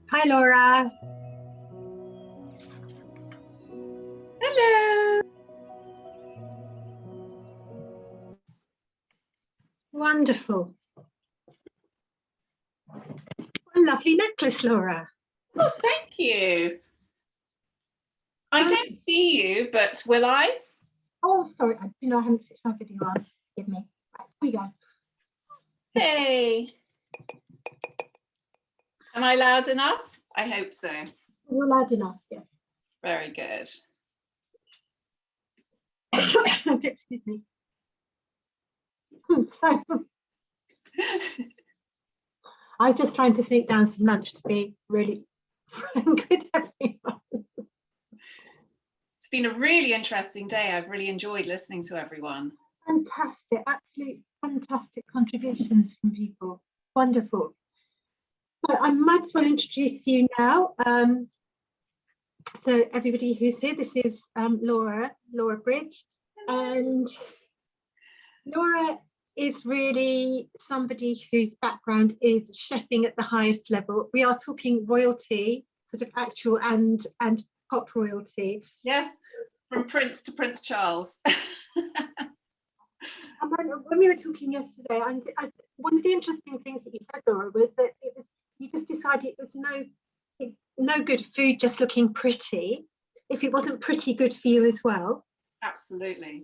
Hi, Laura. Hello. Wonderful. What a lovely necklace, Laura. Oh, thank you. I don't see you, but will I? Oh, sorry. I haven't switched my video on. Give me. Right, here we go. Hey. Am I loud enough? I hope so. You're loud enough, yeah. Very good. Excuse me. So, I was just trying to sneak down some lunch to be really frank with everyone. It's been a really interesting day. I've really enjoyed listening to everyone. Fantastic, absolute fantastic contributions from people. Wonderful. So I might as well introduce you now. So everybody who's here, this is Laura Bridge, and Laura is really somebody whose background is chefing at the highest level. We are talking royalty, sort of actual and pop royalty. Yes, from Prince to Prince Charles. When we were talking yesterday, one of the interesting things that you said, Laura, was that you just decided it was no good food just looking pretty if it wasn't pretty good for you as well. Absolutely.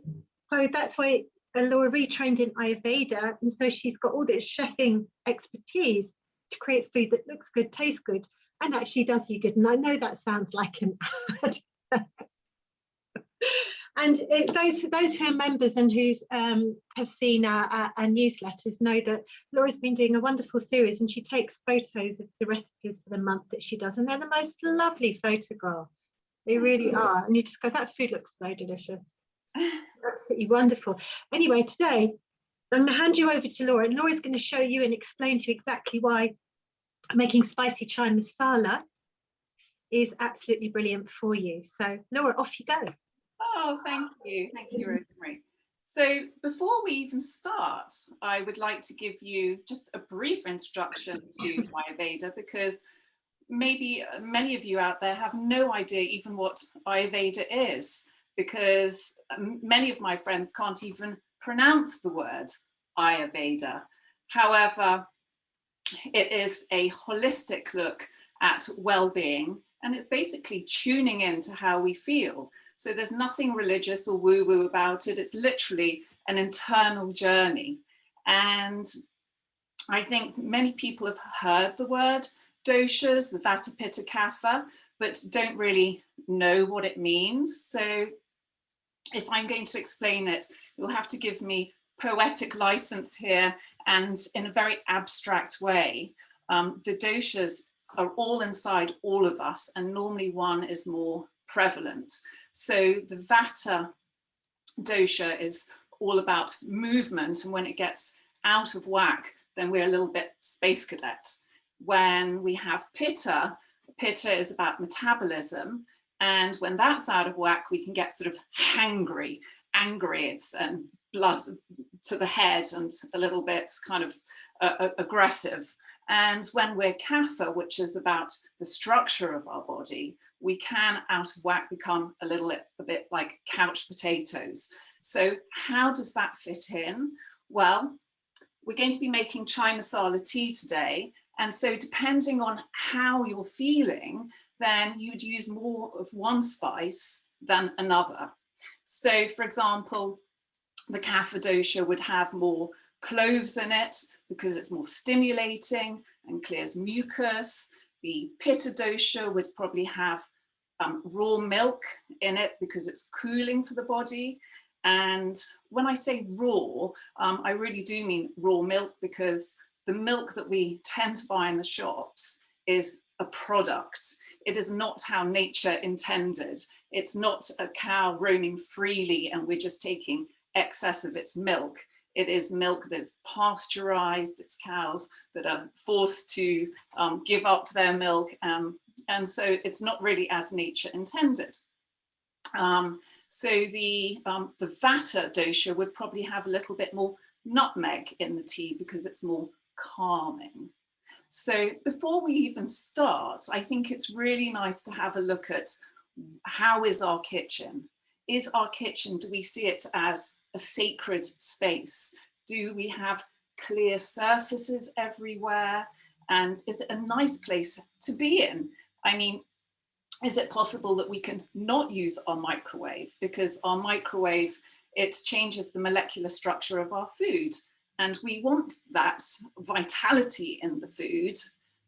So that's why Laura retrained in Ayurveda, and so she's got all this chefing expertise to create food that looks good, tastes good, and actually does you good. And I know that sounds like an ad. And those who are members and who have seen our newsletters know that Laura's been doing a wonderful series, and she takes photos of the recipes for the month that she does, and they're the most lovely photographs. They really are. And you just go, that food looks so delicious. Absolutely wonderful. Anyway, today I'm going to hand you over to Laura, and Laura's going to show you and explain to you exactly why making spicy chai masala is absolutely brilliant for you. So Laura, off you go. Oh, thank you. Thank you, Rosemary. So before we even start, I would like to give you just a brief introduction to Ayurveda, because maybe many of you out there have no idea even what Ayurveda is, because many of my friends can't even pronounce the word Ayurveda. However, it is a holistic look at well-being, and it's basically tuning into how we feel. So there's nothing religious or woo-woo about it. It's literally an internal journey. And I think many people have heard the word doshas, the Vata, Pitta, Kapha, but don't really know what it means. So if I'm going to explain it, you'll have to give me poetic license here, and in a very abstract way. The doshas are all inside all of us, and normally one is more prevalent. So the Vata dosha is all about movement, and when it gets out of whack, then we're a little bit space cadet. When we have Pitta, Pitta is about metabolism, and when that's out of whack, we can get sort of hangry, angry, it's blood to the head and a little bit kind of aggressive. And when we're Kapha, which is about the structure of our body, we can, out of whack, become a bit like couch potatoes. So how does that fit in? Well, we're going to be making chai masala tea today. And so depending on how you're feeling, then you'd use more of one spice than another. So for example, the Kapha dosha would have more cloves in it because it's more stimulating and clears mucus. The Pitta dosha would probably have raw milk in it because it's cooling for the body. And when I say raw, I really do mean raw milk, because the milk that we tend to buy in the shops is a product. It is not how nature intended. It's not a cow roaming freely and we're just taking excess of its milk. It is milk that's pasteurized. It's cows that are forced to give up their milk. And so it's not really as nature intended. So the Vata dosha would probably have a little bit more nutmeg in the tea because it's more calming. So before we even start, I think it's really nice to have a look at how is our kitchen? Is our kitchen, do we see it as a sacred space? Do we have clear surfaces everywhere? And is it a nice place to be in? I mean, is it possible that we can not use our microwave? Because our microwave, it changes the molecular structure of our food. And we want that vitality in the food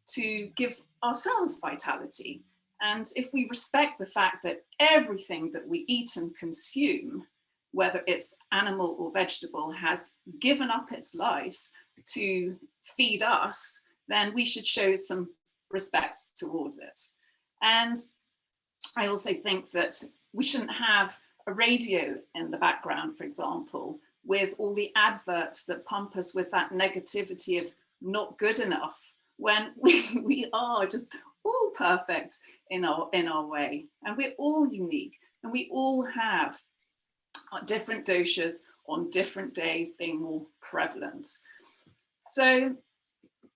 to give ourselves vitality. And if we respect the fact that everything that we eat and consume, whether it's animal or vegetable, has given up its life to feed us, then we should show some respect towards it. And I also think that we shouldn't have a radio in the background, for example, with all the adverts that pump us with that negativity of not good enough, when we are just all perfect in our way, and we're all unique, and we all have different doshas on different days being more prevalent. So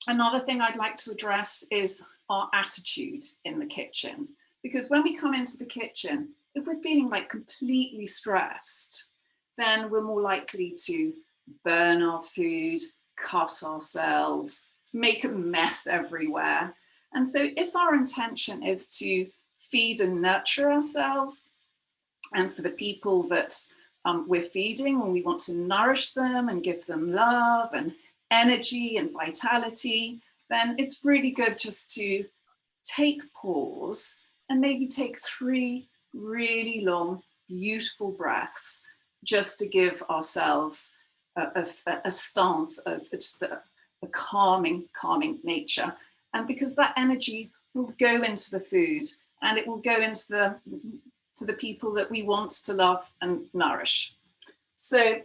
another thing I'd like to address is our attitude in the kitchen, because when we come into the kitchen, if we're feeling like completely stressed, then we're more likely to burn our food, cut ourselves, make a mess everywhere. And so if our intention is to feed and nurture ourselves, and for the people that we're feeding, and we want to nourish them and give them love and energy and vitality, then it's really good just to take pause and maybe take 3 really long, beautiful breaths, just to give ourselves a stance of just a calming nature. And because that energy will go into the food, and it will go into the people that we want to love and nourish. So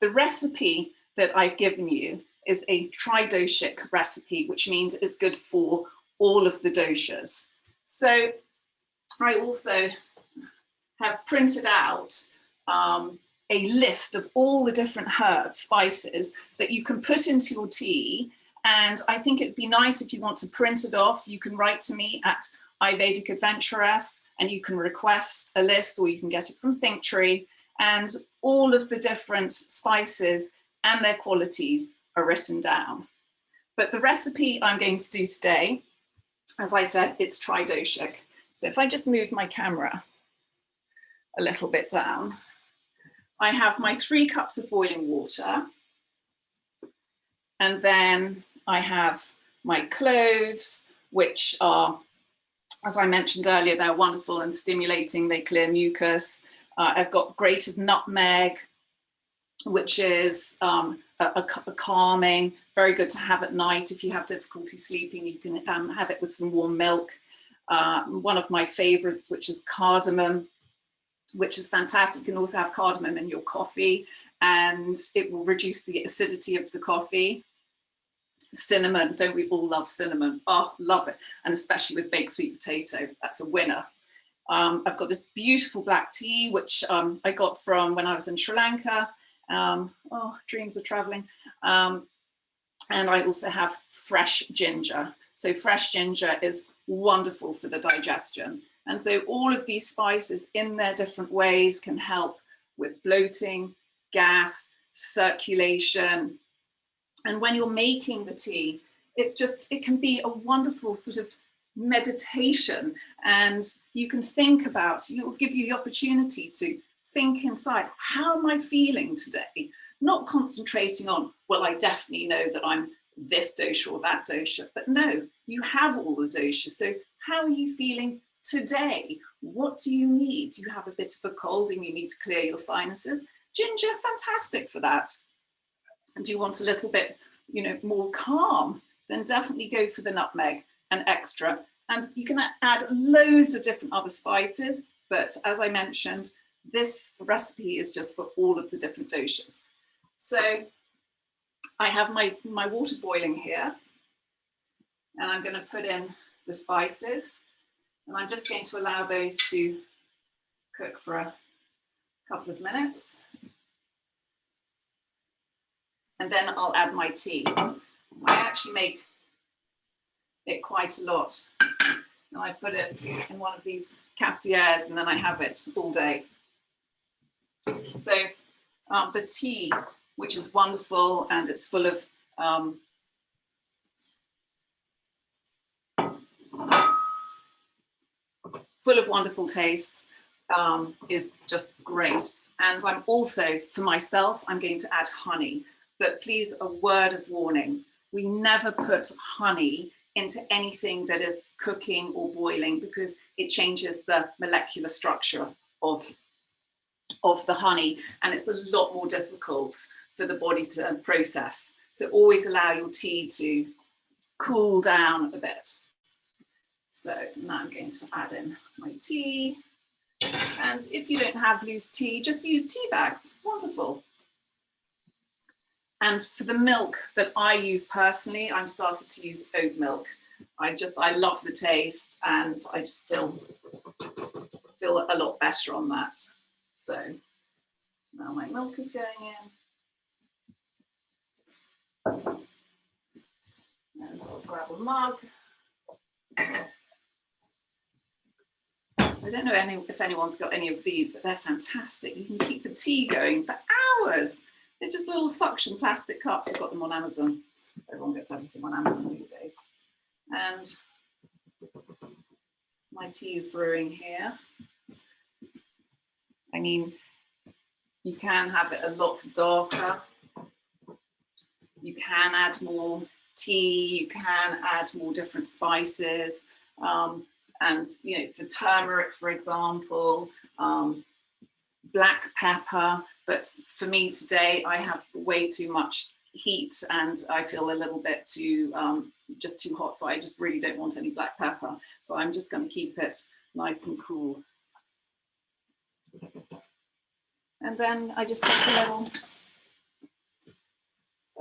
the recipe that I've given you is a tridoshic recipe, which means it's good for all of the doshas. So I also have printed out a list of all the different herbs, spices that you can put into your tea. And I think it'd be nice if you want to print it off, you can write to me at Ayurvedic Adventuress, and you can request a list, or you can get it from Thinktree, and all of the different spices and their qualities are written down. But the recipe I'm going to do today, as I said, it's tridoshic. So if I just move my camera a little bit down, I have my 3 cups of boiling water, and then I have my cloves, which are, as I mentioned earlier, they're wonderful and stimulating. They clear mucus. I've got grated nutmeg, which is a calming, very good to have at night. If you have difficulty sleeping, you can have it with some warm milk. One of my favorites, which is cardamom, which is fantastic. You can also have cardamom in your coffee, and it will reduce the acidity of the coffee. Cinnamon, don't we all love cinnamon? Oh, love it. And especially with baked sweet potato, that's a winner. I've got this beautiful black tea, which I got from when I was in Sri Lanka. Oh, dreams of traveling. And I also have fresh ginger. So fresh ginger is wonderful for the digestion. And so all of these spices in their different ways can help with bloating, gas, circulation. And when you're making the tea, it can be a wonderful sort of meditation, and you can think about, it will give you the opportunity to think inside, how am I feeling today? Not concentrating on, well, I definitely know that I'm this dosha or that dosha, but no, you have all the doshas. So how are you feeling today? What do you need? Do you have a bit of a cold and you need to clear your sinuses? Ginger, fantastic for that. And do you want a little bit, more calm? Then definitely go for the nutmeg. an extra. And you can add loads of different other spices, but as I mentioned, this recipe is just for all of the different doshas. So I have my water boiling here, and I'm going to put in the spices, and I'm just going to allow those to cook for a couple of minutes. And then I'll add my tea. I actually make it quite a lot. And I put it in one of these cafetières, and then I have it all day. So the tea, which is wonderful, and it's full of wonderful tastes, is just great. And I'm also, for myself, I'm going to add honey. But please, a word of warning, we never put honey into anything that is cooking or boiling, because it changes the molecular structure of the honey, and it's a lot more difficult for the body to process. So always allow your tea to cool down a bit. So now I'm going to add in my tea. And if you don't have loose tea, just use tea bags. Wonderful. And for the milk that I use personally, I'm started to use oat milk. I love the taste, and I just feel a lot better on that. So now my milk is going in. And I'll grab a mug. I don't know if anyone's got any of these, but they're fantastic. You can keep the tea going for hours. They're just little suction plastic cups. I've got them on Amazon. Everyone gets everything on Amazon these days. And my tea is brewing here. I mean, you can have it a lot darker. You can add more tea. You can add more different spices. And, you know, for turmeric, for example, black pepper. But for me today, I have way too much heat, and I feel a little bit too, just too hot. So I just really don't want any black pepper. So I'm just going to keep it nice and cool. And then I just take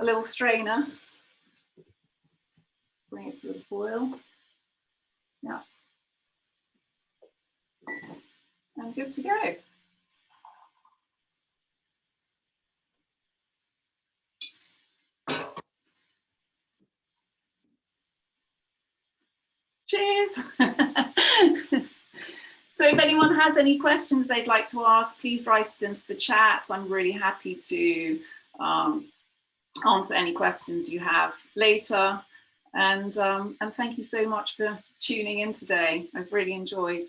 a little strainer, bring it to the boil. Yeah. And good to go. Cheers. So if anyone has any questions they'd like to ask, please write it into the chat. I'm really happy to answer any questions you have later. And thank you so much for tuning in today. I've really enjoyed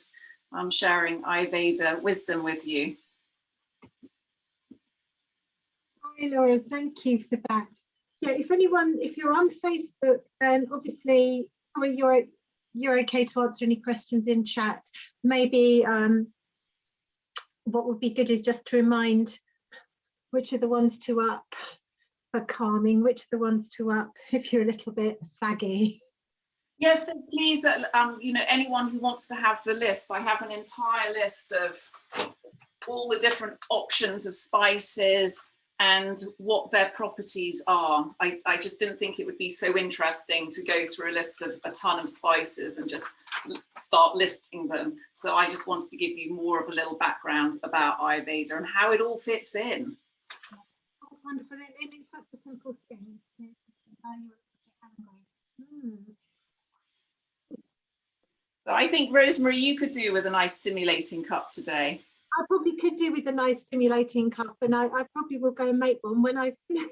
sharing Ayurveda wisdom with you. Hi Laura, thank you for that. Yeah, if you're on Facebook, then obviously, or you're okay to answer any questions in chat. Maybe what would be good is just to remind which are the ones to up for calming, which are the ones to up if you're a little bit saggy. Yes, so please, you know, anyone who wants to have the list, I have an entire list of all the different options of spices and what their properties are. I just didn't think it would be so interesting to go through a list of a ton of spices and just start listing them. So I just wanted to give you more of a little background about Ayurveda and how it all fits in. Oh, wonderful. And it's such a simple thing. So I think, Rosemary, you could do with a nice stimulating cup today. I probably could do with a nice stimulating cup, and I probably will go and make one when I finish.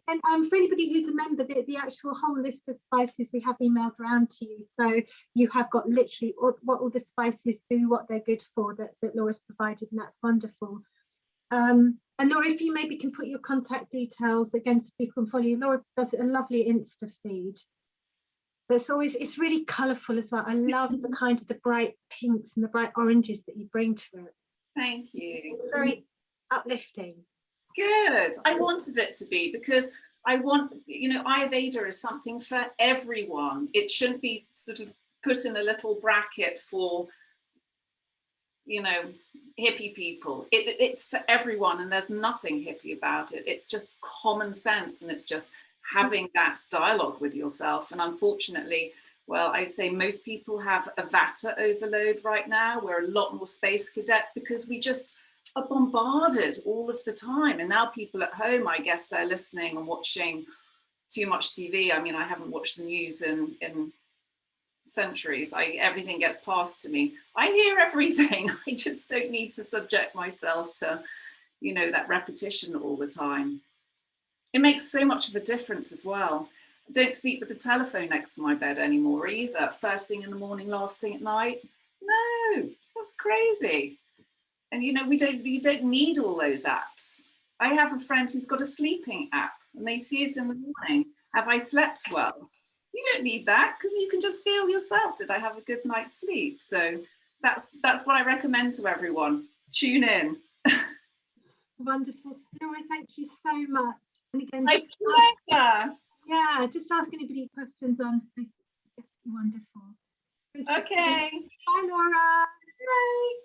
And for anybody who's a member, the actual whole list of spices we have emailed around to you. So you have got literally what all the spices do, what they're good for, that Laura's provided, and that's wonderful. And Laura, if you maybe can put your contact details again so people can follow you. Laura does a lovely Insta feed. It's really colourful as well. I love the kind of the bright pinks and the bright oranges that you bring to it. Thank you. It's very uplifting. Good. I wanted it to be, because I want, you know, Ayurveda is something for everyone. It shouldn't be sort of put in a little bracket for, you know, hippie people. It's for everyone, and there's nothing hippie about it. It's just common sense, and it's just having that dialogue with yourself. And unfortunately, well, I'd say most people have a vata overload right now. We're a lot more space cadet because we just are bombarded all of the time. And now people at home, I guess they're listening and watching too much TV. I mean, I haven't watched the news in centuries. Everything gets passed to me. I hear everything. I just don't need to subject myself to, you know, that repetition all the time. It makes so much of a difference as well. I don't sleep with the telephone next to my bed anymore either. First thing in the morning, last thing at night. No, that's crazy. And you know, you don't need all those apps. I have a friend who's got a sleeping app, and they see it in the morning. Have I slept well? You don't need that, because you can just feel yourself. Did I have a good night's sleep? So that's what I recommend to everyone. Tune in. Wonderful. Laura, thank you so much. And again, My pleasure. yeah, just ask anybody questions on Facebook. It's wonderful. Okay. Bye, Laura. Bye.